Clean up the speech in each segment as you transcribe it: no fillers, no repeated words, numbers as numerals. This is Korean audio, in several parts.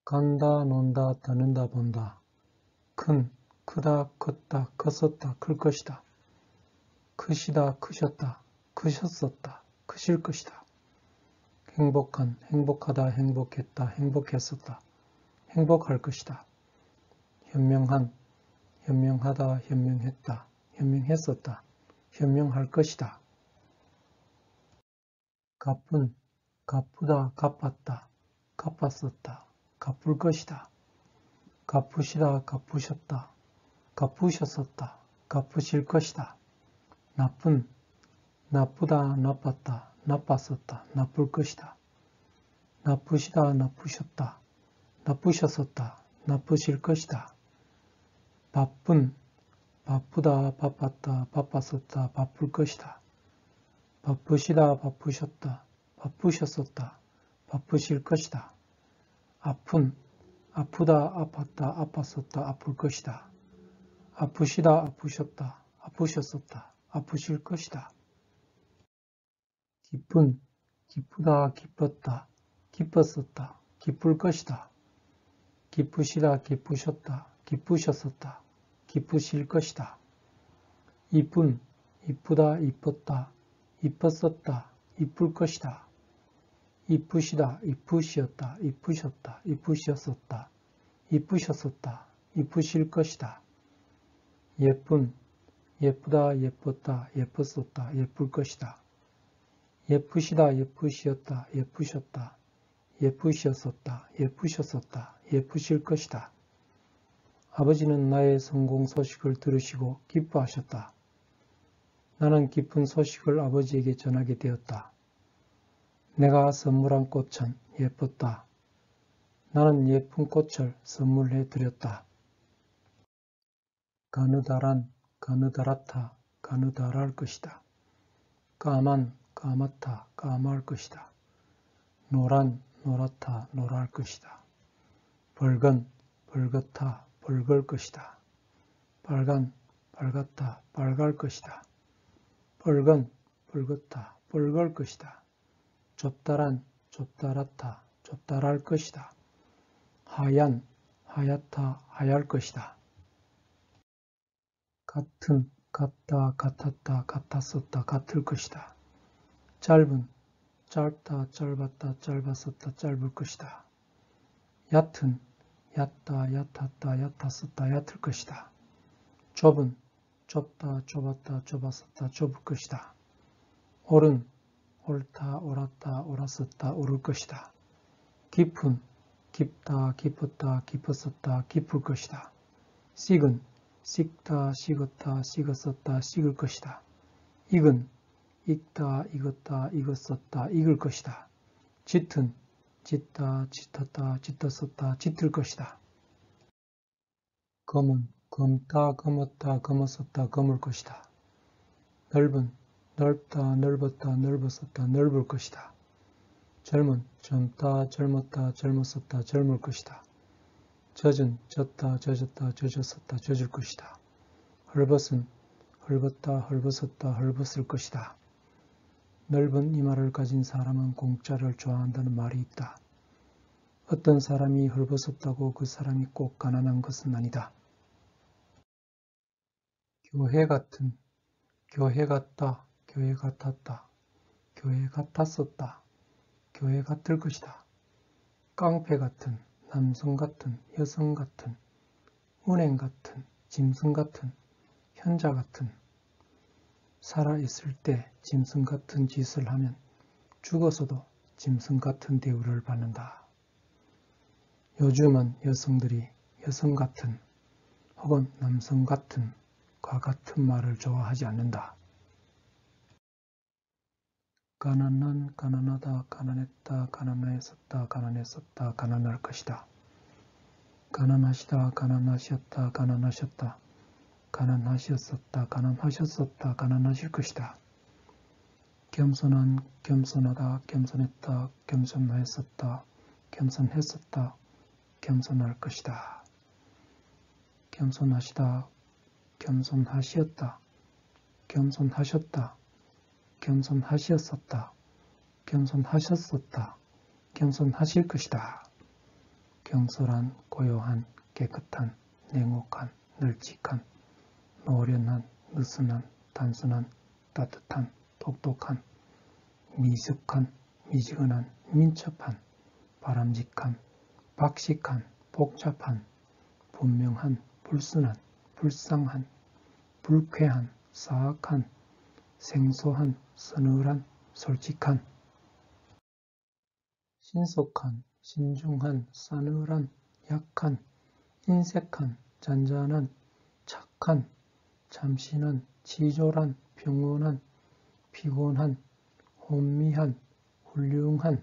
간다, 논다, 듣는다, 본다. 큰, 크다, 컸다, 컸었다, 클 것이다. 크시다, 크셨다, 크셨었다, 크실 것이다. 행복한, 행복하다, 행복했다, 행복했었다, 행복할 것이다. 현명한, 현명하다, 현명했다, 현명했었다, 현명할 것이다. 갚은, 갚으다, 갚았다, 갚았었다, 갚을 것이다. 갚으시다, 갚으셨다, 갚으셨었다, 갚으실 것이다. 나쁜, 나쁘다, 나빴다, 나빴었다, 나쁠 것이다. 나쁘시다, 나쁘셨다, 나쁘셨었다, 나쁘실 것이다. 바쁜, 바쁘다, 바빴다, 바빴었다, 바쁠 것이다. 바쁘시다, 바쁘셨다, 바쁘셨었다, 바쁘실 것이다. 아픈, 아프다, 아팠다, 아팠었다, 아플 것이다. 아프시다, 아프셨다, 아프셨었다, 아프실 것이다. 기쁜, 기쁘다, 기뻤다, 기뻤었다, 기쁠 것이다. 기쁘시다, 기쁘셨다, 기쁘셨었다, 기쁘실 것이다. 이쁜, 이쁘다, 이뻤다, 이뻤었다, 이쁠 것이다. 이쁘시다, 이쁘시었다, 이쁘셨다, 이쁘셨었다, 이쁘셨었다, 이쁘실 것이다. 예쁜, 예쁘다, 예뻤다, 예뻤었다, 예쁠 것이다. 예쁘시다, 예쁘시었다, 예쁘셨다, 예쁘셨었다, 예쁘셨었다, 예쁘실 것이다. 아버지는 나의 성공 소식을 들으시고 기뻐하셨다. 나는 기쁜 소식을 아버지에게 전하게 되었다. 내가 선물한 꽃은 예뻤다. 나는 예쁜 꽃을 선물해 드렸다. 가느다란, 가느다랗다, 가느다랄 것이다. 까만, 까맣다, 까마할 것이다. 노란, 노랗다, 노랄 것이다. 붉은, 붉었다, 붉을 것이다. 빨간, 빨갛다, 빨갈 것이다. 붉은, 붉었다, 붉을 것이다. 좁다란, 좁다랗다, 좁다랄 것이다. 하얀, 하얗다, 하얄 것이다. 같은, 같다, 같았다, 같았었다, 같을 것이다. 짧은, 짧다, 짧았다, 짧았었다, 짧을 것이다. 얕은, 얕다, 얕았다, 얕았었다, 얕을 것이다. 좁은, 좁다, 좁았다, 좁았었다, 좁을 것이다. 옳은, 옳다, 옳았다, 옳았었다, 옳을 것이다. 깊은, 깊다, 깊었다, 깊었었다, 깊을 것이다. 식은, 식다, 식었다, 식었었다, 식을 것이다. 익은, 익다, 익었다, 익었었다, 익을 것이다. 짙은, 짙다, 짙었다, 짙었었다, 짙을 것이다. 검은, 검다, 검었다, 검었었다, 검을 것이다. 넓은, 넓다, 넓었다, 넓었었다, 넓을 것이다. 젊은, 젊다, 젊었다, 젊었었다, 젊을 것이다. 젖은, 젖다, 젖었다, 젖었었다, 젖을 것이다. 헐벗은, 헐벗다, 헐벗었다, 헐벗을 것이다. 넓은 이마를 가진 사람은 공짜를 좋아한다는 말이 있다. 어떤 사람이 헐벗었다고 그 사람이 꼭 가난한 것은 아니다. 교회 같은, 교회 같다, 교회 같았다, 교회 같았었다, 교회 같을 것이다. 깡패 같은, 남성 같은, 여성 같은, 은행 같은, 짐승 같은, 현자 같은. 살아있을 때 짐승 같은 짓을 하면 죽어서도 짐승 같은 대우를 받는다. 요즘은 여성들이 여성 같은 혹은 남성 같은 과 같은 말을 좋아하지 않는다. 가난한, 가난하다, 가난했다, 가난했었다, 가난했었다, 가난할 것이다. 가난하시다, 가난하셨다, 가난하셨다, 가난하셨었다, 가난하셨었다, 가난하실 것이다. 겸손한, 겸손하다, 겸손했다, 겸손했었다, 겸손했었다, 겸손할 것이다. 겸손하시다, 겸손하시었다, 겸손하셨다, 겸손하시었었다, 겸손하셨었다, 겸손하실 것이다. 경솔한, 고요한, 깨끗한, 냉혹한, 널찍한, 노련한, 느슨한, 단순한, 따뜻한, 똑똑한, 미숙한, 미지근한, 민첩한, 바람직한, 박식한, 복잡한, 분명한, 불순한, 불쌍한, 불쾌한, 사악한, 생소한, 서늘한, 솔직한, 신속한, 신중한, 싸늘한, 약한, 인색한, 잔잔한, 착한, 참신한, 치졸한, 평온한, 피곤한, 혼미한, 훌륭한.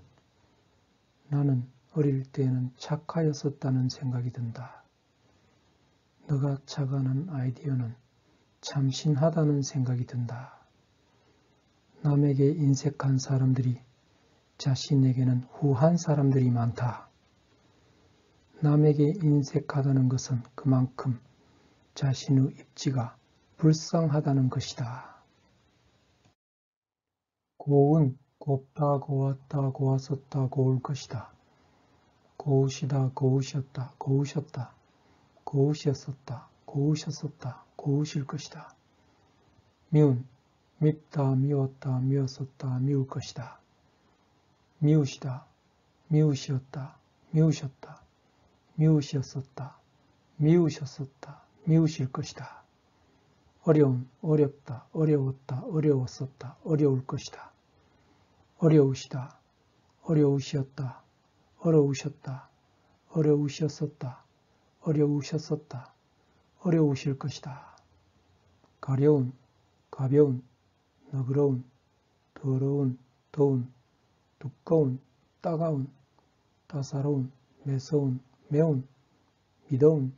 나는 어릴 때는 착하였었다는 생각이 든다. 너가 착안한 아이디어는 참신하다는 생각이 든다. 남에게 인색한 사람들이 자신에게는 후한 사람들이 많다. 남에게 인색하다는 것은 그만큼 자신의 입지가 불쌍하다는 것이다. 고운, 곱다, 고왔다, 고왔었다, 고울 것이다. 고우시다, 고우셨다, 고우셨다, 고우셨었다, 고우셨었다, 고우실 것이다. 미운, 밉다, 미웠다, 미웠었다, 미울 것이다. 미우시다, 미우시었다, 미우셨다, 미우시었었다, 미우셨었다, 미우실 것이다. 어려운, 어렵다, 어려웠다, 어려웠었다, 어려울 것이다. 어려우시다, 어려우시었다, 어려우셨다, 어려우셨었다, 어려우셨었다, 어려우실 것이다. 가려운, 가벼운, 너그러운, 더러운, 더운, 두꺼운, 따가운, 따사로운, 매서운, 매운, 미더운,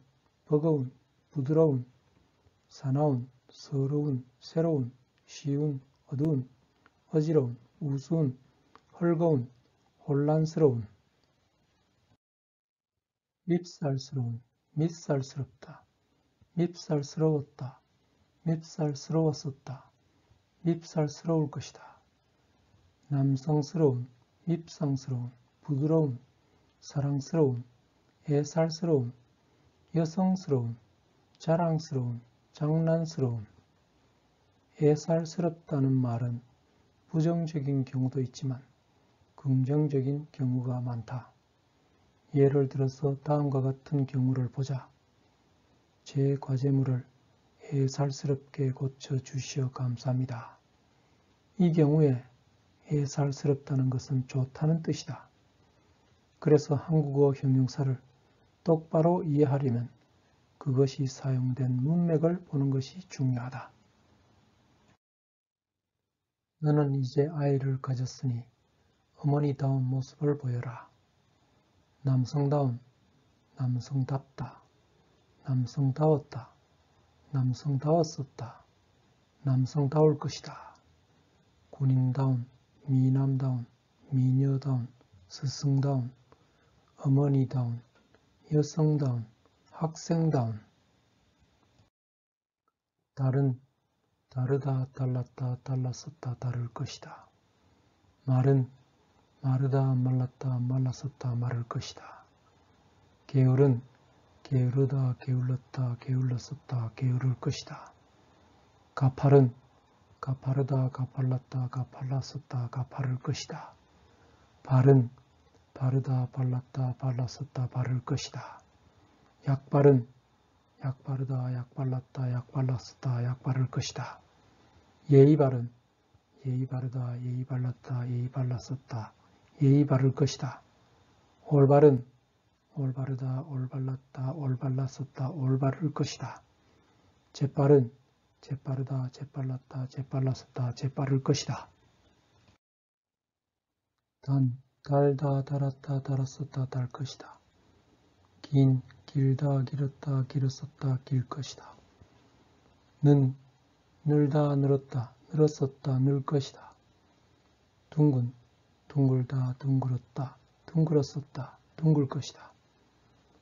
버거운, 부드러운, 사나운, 서러운, 새로운, 쉬운, 어두운, 어지러운, 우스운, 헐거운, 혼란스러운, 밉살스러운, 밉살스럽다, 밉살스러웠다, 밉살스러웠었다, 밉살스러울 것이다. 남성스러운, 밉상스러운, 부드러운, 사랑스러운, 애살스러운, 여성스러운, 자랑스러운, 장난스러운. 애살스럽다는 말은 부정적인 경우도 있지만 긍정적인 경우가 많다. 예를 들어서 다음과 같은 경우를 보자. 제 과제물을 애살스럽게 고쳐주시어 감사합니다. 이 경우에 애살스럽다는 것은 좋다는 뜻이다. 그래서 한국어 형용사를 똑바로 이해하려면 그것이 사용된 문맥을 보는 것이 중요하다. 너는 이제 아이를 가졌으니 어머니다운 모습을 보여라. 남성다운, 남성답다, 남성다웠다, 남성다웠었다, 남성다울 것이다. 군인다운, 미남다운, 미녀다운, 스승다운, 어머니다운, 여성다운, 학생다운. 달은 다르다, 달랐다, 달랐었다, 다를 것이다. 말은 마르다, 말랐다, 말랐었다, 마를 것이다. 게으른 게으르다, 게을렀다, 게을렀었다, 게으를 것이다. 가팔은 가파르다, 가팔랐다, 가팔랐었다, 가파를 것이다. 발은 바르다, 발랐다, 발랐었다, 바를 것이다. 약발은 약바르다, 약발랐다, 약발랐었다, 약바를 것이다. 예의발은 예의바르다, 예의발랐다, 예의발랐었다, 예의바를 것이다. 올바른 올바르다, 올발랐다, 올발랐었다, 올바를 것이다. 재빠른 재빠르다, 재빨랐다, 재빨랐었다, 재빠를 것이다. 달다, 달았다, 달았었다, 달 것이다. 길다, 길었다, 길었었다, 길 것이다. 늘다, 늘었다, 늘었었다, 늘 것이다. 둥글다, 둥글었다, 둥글었었다, 둥글 것이다.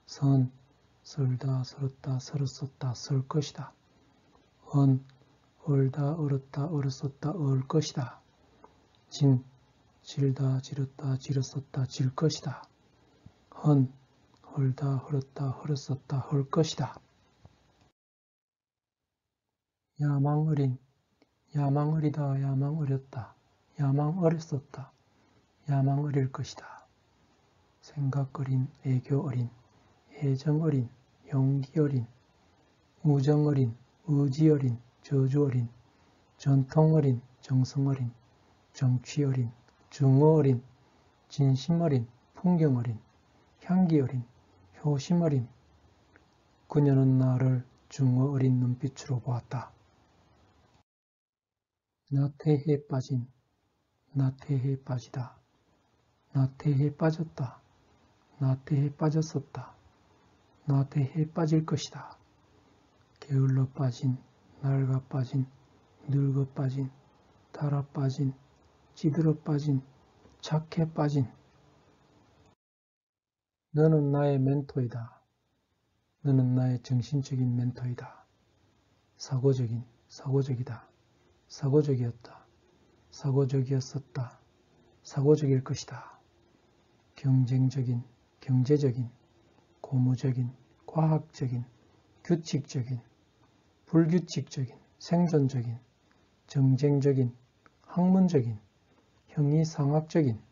설다, 설었다, 설었었다, 설 것이다. 얼다, 얼었다, 얼었었다, 얼 것이다. 질다, 질었다, 질었었다, 질 것이다. 헐다, 헐었다, 헐었었다, 헐 것이다. 야망어린, 야망어리다, 야망어렸다, 야망어렸었다, 야망어릴 것이다. 생각어린, 애교어린, 애정어린, 용기어린, 우정어린, 의지어린, 저주어린, 전통어린, 정성어린, 정취어린, 중어어린, 진심어린, 풍경어린, 향기어린, 효심어린. 그녀는 나를 중어어린 눈빛으로 보았다. 나태해에 빠진, 나태해에 빠지다, 나태해에 빠졌다, 나태해에 빠졌었다, 나태해에 빠질 것이다. 게을러 빠진, 낡아 빠진, 늙어 빠진, 달아 빠진, 찌들어 빠진, 착해 빠진. 너는 나의 멘토이다. 너는 나의 정신적인 멘토이다. 사고적이다. 사고적이었다. 사고적이었었다. 사고적일 것이다. 경쟁적인, 경제적인, 고무적인, 과학적인, 규칙적인, 불규칙적인, 생존적인, 정쟁적인, 학문적인, 형이상학적인,